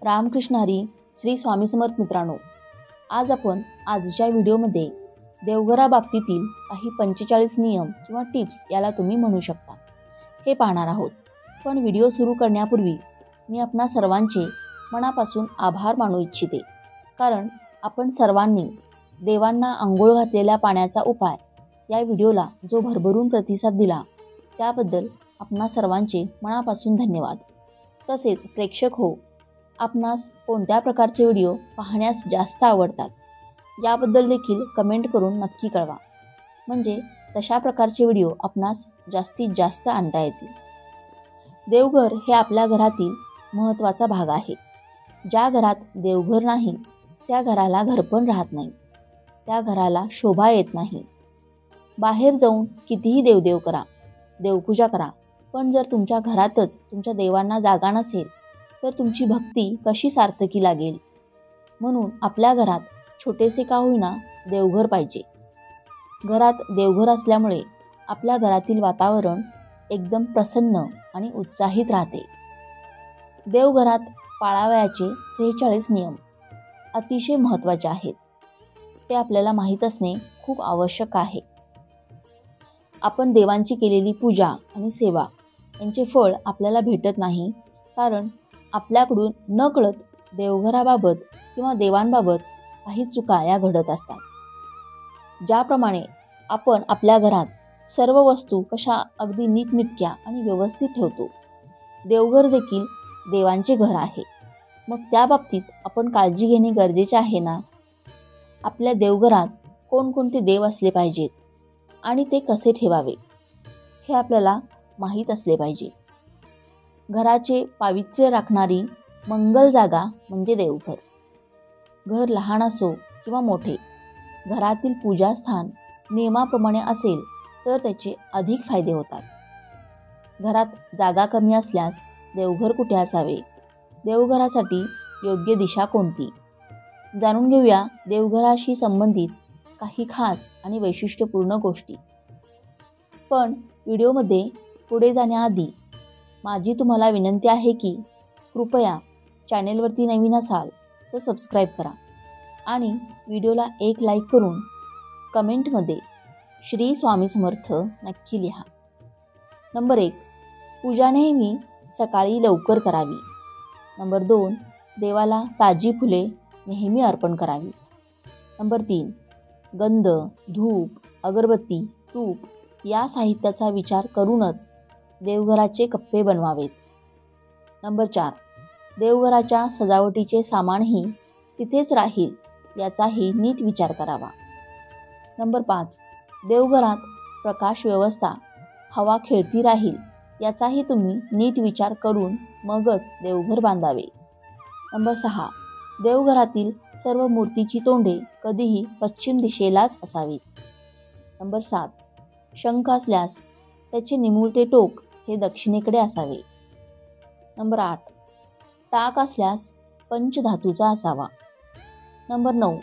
रामकृष्ण हरी. श्री स्वामी समर्थ मित्रांनो, आज आपण आजच्या व्हिडिओमध्ये देवघराबाबतीतील काही 45 नियम किंवा टिप्स याला तुम्ही म्हणू शकता हे पाहणार आहोत. पण व्हिडिओ सुरू करण्यापूर्वी मी आपणा सर्वांचे मनापासून आभार मानू इच्छिते, कारण आपण सर्वांनी देवांना अंघोळ घातलेल्या पाण्याचा उपाय या व्हिडिओला जो भरभरून प्रतिसाद दिला त्याबद्दल आपणा सर्वांचे मनापासून धन्यवाद. तसेच प्रेक्षक हो, आपणास कोणत्या प्रकारचे व्हिडिओ पाहण्यास जास्त आवडतात याबद्दल देखील कमेंट करून नक्की कळवा, म्हणजे तशा प्रकारचे व्हिडिओ आपणास जास्तीत जास्त आणता येतील. देवघर हे आपल्या घरातील महत्त्वाचा भाग आहे. ज्या घरात देवघर नाही त्या घराला घरपण राहत नाही, त्या घराला शोभा येत नाही. बाहेर जाऊन कितीही देवदेव करा, देवपूजा करा, पण जर तुमच्या घरातच तुमच्या देवांना जागा नसेल तर तुमची भक्ती कशी सार्थकी लागेल. म्हणून आपल्या घरात छोटेसे का होईना देवघर पाहिजे. घरात देवघर असल्यामुळे आपल्या घरातील वातावरण एकदम प्रसन्न आणि उत्साहित राहते. देवघरात पाळावयाचे 46 नियम अतिशय महत्त्वाचे आहेत. ते आपल्याला माहीत असणे खूप आवश्यक आहे. आपण देवांची केलेली पूजा आणि सेवा यांचे फळ आपल्याला भेटत नाही, कारण आपल्याकडून नकळत देवघराबाबत किंवा देवांबाबत काही चुका या घडत असतात. ज्याप्रमाणे आपण आपल्या घरात सर्व वस्तू कशा अगदी नीटनेटक्या आणि व्यवस्थित ठेवतो, देवघर देखील देवांचे घर आहे. मग त्या बाबतीत आपण काळजी घेणे गरजेचे आहे ना. आपल्या देवघरात कोणकोणते देव असले पाहिजेत आणि ते कसे ठेवावे हे आपल्याला माहीत असले पाहिजे. घराचे पावित्र्य राखणारी मंगल जागा म्हणजे देवघर. घर लहान असो किंवा मोठे, घरातील पूजास्थान नियमाप्रमाणे असेल तर त्याचे अधिक फायदे होतात. घरात जागा कमी असल्यास देवघर कुठे असावे, देवघरासाठी योग्य दिशा कोणती, जाणून घेऊया देवघराशी संबंधित काही खास आणि वैशिष्ट्यपूर्ण गोष्टी. पण व्हिडिओमध्ये पुढे जाण्याआधी माझी तुम्हाला विनंती आहे की कृपया चॅनेलवरती नवीन असाल तर सबस्क्राईब करा आणि व्हिडिओला एक लाईक करून कमेंटमध्ये श्री स्वामी समर्थ नक्की लिहा. नंबर 1, पूजा नेहमी सकाळी लवकर करावी. नंबर 2, देवाला ताजी फुले नेहमी अर्पण करावी. नंबर 3, गंध, धूप, अगरबत्ती, तूप या साहित्याचा विचार करूनच देवघराचे कप्पे बनवावेत. नंबर 4, देवघराच्या सजावटीचे सामानही तिथेच राहील याचाही नीट विचार करावा. नंबर 5, देवघरात प्रकाश व्यवस्था, हवा खेळती राहील याचाही तुम्ही नीट विचार करून मगच देवघर बांधावे. नंबर 6, देवघरातील सर्व मूर्तीची तोंडे कधीही पश्चिम दिशेलाच असावीत. नंबर 7, शंख असल्यास त्याचे निमुळते टोक हे दक्षिणेकडे असावे. नंबर 8, टाक असल्यास पंचधातूचा असावा. नंबर 9,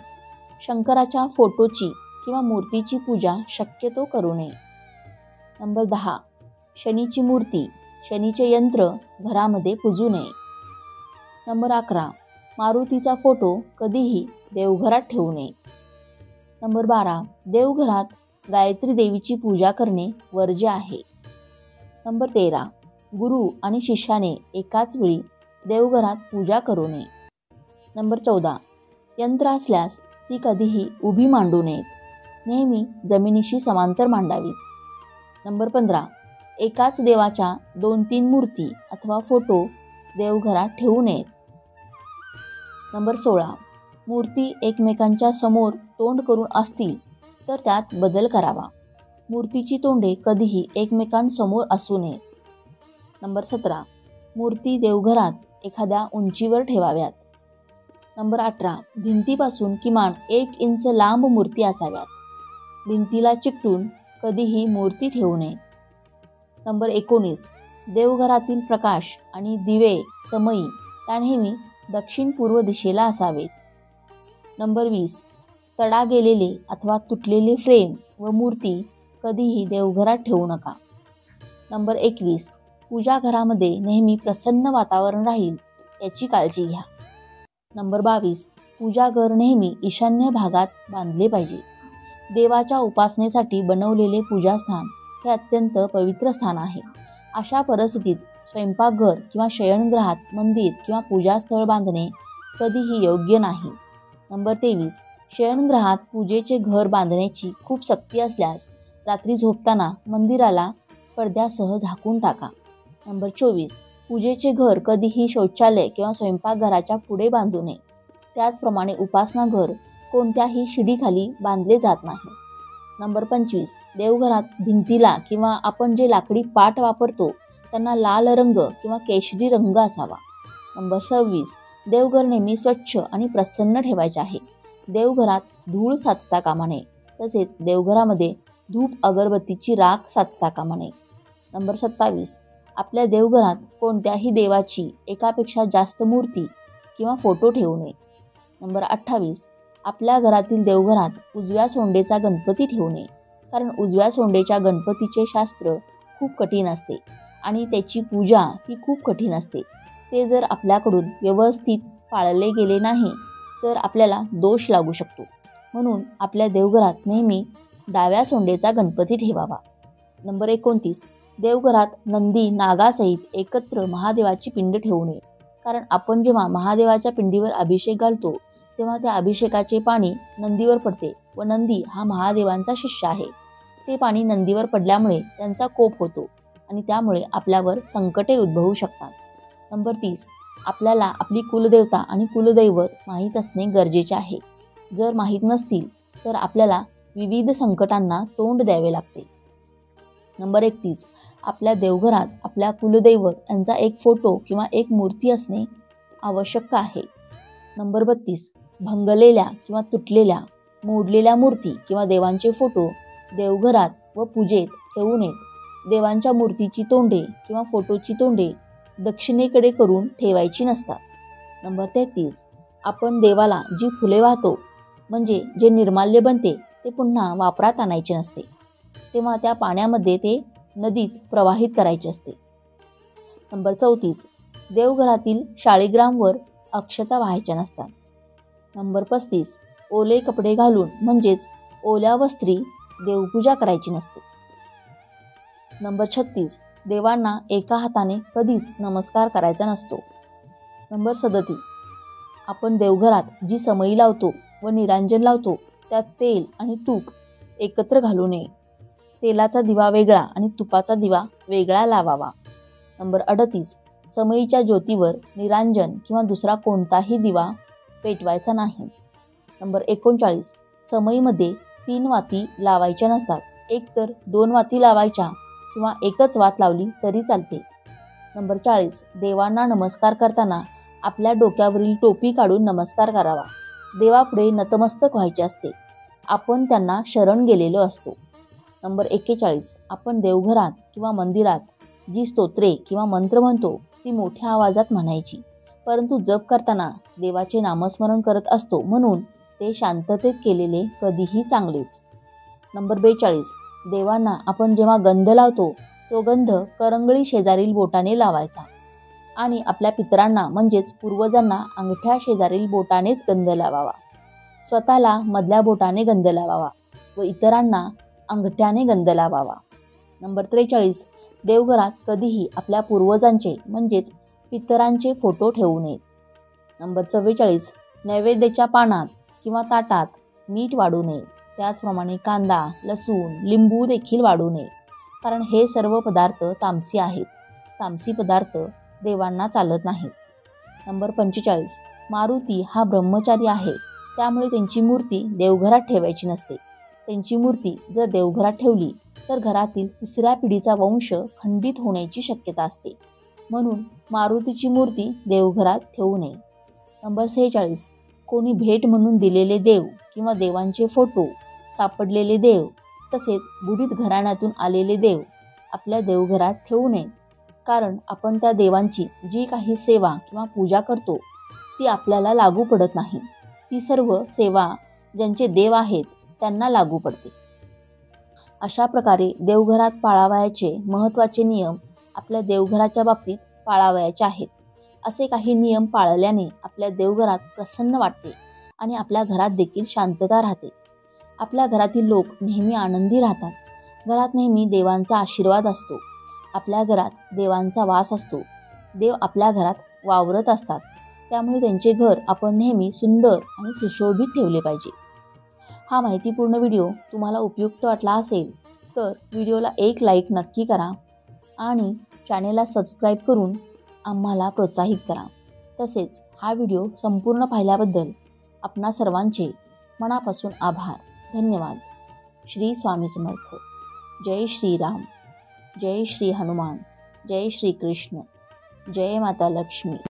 शंकराच्या फोटोची किंवा मूर्तीची पूजा शक्यतो करू नये. नंबर 10, शनीची मूर्ती, शनीचे यंत्र घरामध्ये पूजू नये. नंबर 11, मारुतीचा फोटो कधीही देवघरात ठेवू नये. नंबर 12, देवघरात गायत्री देवीची पूजा करणे वर्ज्य आहे. नंबर 13, गुरु आणि शिष्याने एकाच वेळी देवघरात पूजा करू नये. नंबर 14, यंत्र असल्यास ती कधीही उभी मांडू नयेत, नेहमी जमिनीशी समांतर मांडावीत. नंबर 15, एकाच देवाच्या 2-3 मूर्ती अथवा फोटो देवघरात ठेवू नयेत. नंबर 16, मूर्ती एकमेकांच्या समोर तोंड करून असतील तर त्यात बदल करावा. मूर्तीची तोंडे कधीही एकमेकांसमोर असू नयेत. नंबर 17, मूर्ती देवघरात एखाद्या उंचीवर ठेवाव्यात. नंबर 18, भिंतीपासून किमान 1 इंच लांब मूर्ती असाव्यात. भिंतीला चिकटून कधीही मूर्ती ठेवू नये. नंबर 19, देवघरातील प्रकाश आणि दिवे समई त्या नेहमी दक्षिण पूर्व दिशेला असावेत. नंबर 20, तडा गेलेले अथवा तुटलेले फ्रेम व मूर्ती कधीही देवघरात ठेवू नका. नंबर 21, पूजा घरामध्ये नेहमी प्रसन्न वातावरण राहील याची काळजी घ्या. नंबर 22, पूजाघर नेहमी ईशान्य भागात बांधले पाहिजे. देवाच्या उपासनेसाठी बनवलेले पूजास्थान हे अत्यंत पवित्र स्थान आहे. अशा परिस्थितीत स्वयंपाकघर किंवा शयनगृहात मंदिर किंवा पूजास्थळ बांधणे कधीही योग्य नाही. नंबर 23, शयनगृहात पूजेचे घर बांधण्याची खूप सक्ती असल्यास रात्री झोपताना मंदिराला पडद्यासह झाकून टाका. नंबर 24, पूजेचे घर कधीही शौचालय किंवा स्वयंपाकघराच्या पुढे बांधू नये. त्याचप्रमाणे उपासनाघर कोणत्याही शिडीखाली बांधले जात नाही. नंबर 25, देवघरात भिंतीला किंवा आपण जे लाकडी पाट वापरतो त्यांना लाल रंग किंवा केशरी रंग असावा. नंबर 26, देवघर नेहमी स्वच्छ आणि प्रसन्न ठेवायचे आहे. देवघरात धूळ साचता कामा नये. तसेच देवघरामध्ये धूप अगरबत्तीची राख साचता कामा नये. नंबर 27, आपल्या देवघरात कोणत्याही देवाची एकापेक्षा जास्त मूर्ती किंवा फोटो ठेवू नये. नंबर 28, आपल्या घरातील देवघरात उजव्या सोंडेचा गणपती ठेवू नये. कारण उजव्या सोंडेच्या गणपतीचे शास्त्र खूप कठीण असते आणि त्याची पूजा ही खूप कठीण असते. ते जर आपल्याकडून व्यवस्थित पाळले गेले नाही तर आपल्याला दोष लागू शकतो. म्हणून आपल्या देवघरात नेहमी डाव्या सोंडेचा गणपती ठेवावा. नंबर 29, देवघरात नंदी नागासहित एकत्र महादेवाची पिंड ठेवू नये. कारण आपण जेव्हा महादेवाच्या पिंडीवर अभिषेक घालतो तेव्हा त्या अभिषेकाचे पाणी नंदीवर पडते व नंदी हा महादेवांचा शिष्य आहे. ते पाणी नंदीवर पडल्यामुळे त्यांचा कोप होतो आणि त्यामुळे आपल्यावर संकटे उद्भवू शकतात. नंबर 30, आपल्याला आपली कुलदेवता आणि कुलदैवत माहीत असणे गरजेचे आहे. जर माहीत नसतील तर आपल्याला विविध संकटांना तोंड द्यावे लागते. नंबर 31, आपल्या देवघरात आपल्या कुलदैवत यांचा एक फोटो किंवा एक मूर्ती असणे आवश्यक आहे. नंबर 32, भंगलेल्या किंवा तुटलेल्या मोडलेल्या मूर्ती किंवा देवांचे फोटो देवघरात व पूजेत ठेवू नयेत. देवांच्या मूर्तीची तोंडे किंवा फोटोची तोंडे दक्षिणेकडे करून ठेवायची नसतात. नंबर 33, आपण देवाला जी फुले वाहतो म्हणजे जे निर्माल्य बनते ते पुन्हा वापरात आणायचे नसते. तेव्हा त्या पाण्यामध्ये ते नदीत प्रवाहित करायचे असते. नंबर 34, देवघरातील शाळीग्रामवर अक्षता वाहायच्या नसतात. नंबर 35, ओले कपडे घालून म्हणजेच ओल्या वस्त्री देवपूजा करायची नसते. नंबर 36, देवांना एका हाताने कधीच नमस्कार करायचा नसतो. नंबर 37, आपण देवघरात जी समई लावतो व निरांजन लावतो त्यात तेल आणि तूप एकत्र घालू नये. तेलाचा दिवा वेगळा आणि तुपाचा दिवा वेगळा लावावा. नंबर 38, समईच्या ज्योतीवर निरांजन किंवा दुसरा कोणताही दिवा पेटवायचा नाही. नंबर 39, समईमध्ये 3 वाती लावायच्या नसतात. एकतर 2 वाती लावायच्या किंवा एकच वात लावली तरी चालते. नंबर 40, देवांना नमस्कार करताना आपल्या डोक्यावरील टोपी काढून नमस्कार करावा. देवापुढे नतमस्तक व्हायचे असते. आपण त्यांना शरण गेलेलो असतो. नंबर 41, आपण देवघरात किंवा मंदिरात जी स्तोत्रे किंवा मंत्र म्हणतो ती मोठ्या आवाजात म्हणायची. परंतु जप करताना देवाचे नामस्मरण करत असतो म्हणून ते शांततेत केलेले कधीही चांगलेच. नंबर 42, देवांना आपण जेव्हा गंध लावतो तो गंध करंगळी शेजारील बोटाने लावायचा आणि आपल्या पितरांना म्हणजेच पूर्वजांना अंगठ्या शेजारील बोटानेच गंध लावावा. स्वतःला मधल्या बोटाने गंध लावावा व इतरांना अंगठ्याने गंध लावावा. नंबर 43, देवघरात कधीही आपल्या पूर्वजांचे म्हणजेच पितरांचे फोटो ठेवू नयेत. नंबर 44, नैवेद्याच्या पानात किंवा ताटात मीठ वाढू नये. त्याचप्रमाणे कांदा, लसूण, लिंबू देखील वाढू नये. कारण हे सर्व पदार्थ तामसी आहेत. तामसी पदार्थ देवांना चालत नाहीत. नंबर 45, मारुती हा ब्रह्मचारी आहे त्यामुळे त्यांची मूर्ती देवघरात ठेवायची नसते. त्यांची मूर्ती जर देवघरात ठेवली तर घरातील 3ऱ्या पिढीचा वंश खंडित होण्याची शक्यता असते. म्हणून मारुतीची मूर्ती देवघरात ठेवू नये. नंबर 46, कोणी भेट म्हणून दिलेले देव किंवा देवांचे फोटो, सापडलेले देव तसेच बुडीत घराण्यातून आलेले देव आपल्या देवघरात ठेवू नये. कारण आपण त्या देवांची जी काही सेवा किंवा पूजा करतो ती आपल्याला लागू पडत नाही. ती सर्व सेवा ज्यांचे देव आहेत त्यांना लागू पडते. अशा प्रकारे देवघरात पाळावयाचे महत्त्वाचे नियम आपल्या देवघराच्या बाबतीत पाळावयाचे आहेत. असे काही नियम पाळल्याने आपल्या देवघरात प्रसन्न वाटते आणि आपल्या घरात देखील शांतता राहते. आपल्या घरातील लोक नेहमी आनंदी राहतात. घरात नेहमी देवांचा आशीर्वाद असतो. आपल्या घरात देवांचा वास असतो. देव आपल्या घरात वावरत असतात. त्यामुळे त्यांचे घर आपण नेहमी सुंदर आणि सुशोभित ठेवले पाहिजे. हा माहितीपूर्ण व्हिडिओ तुम्हाला उपयुक्त वाटला असेल तर व्हिडिओला एक लाईक नक्की करा आणि चॅनेलला सबस्क्राईब करून आम्हाला प्रोत्साहित करा. तसेच हा व्हिडिओ संपूर्ण पाहिल्याबद्दल आपणा सर्वांचे मनापासून आभार. धन्यवाद. श्री स्वामी समर्थ. जय श्रीराम. जय श्री हनुमान. जय श्री कृष्ण. जय माता लक्ष्मी.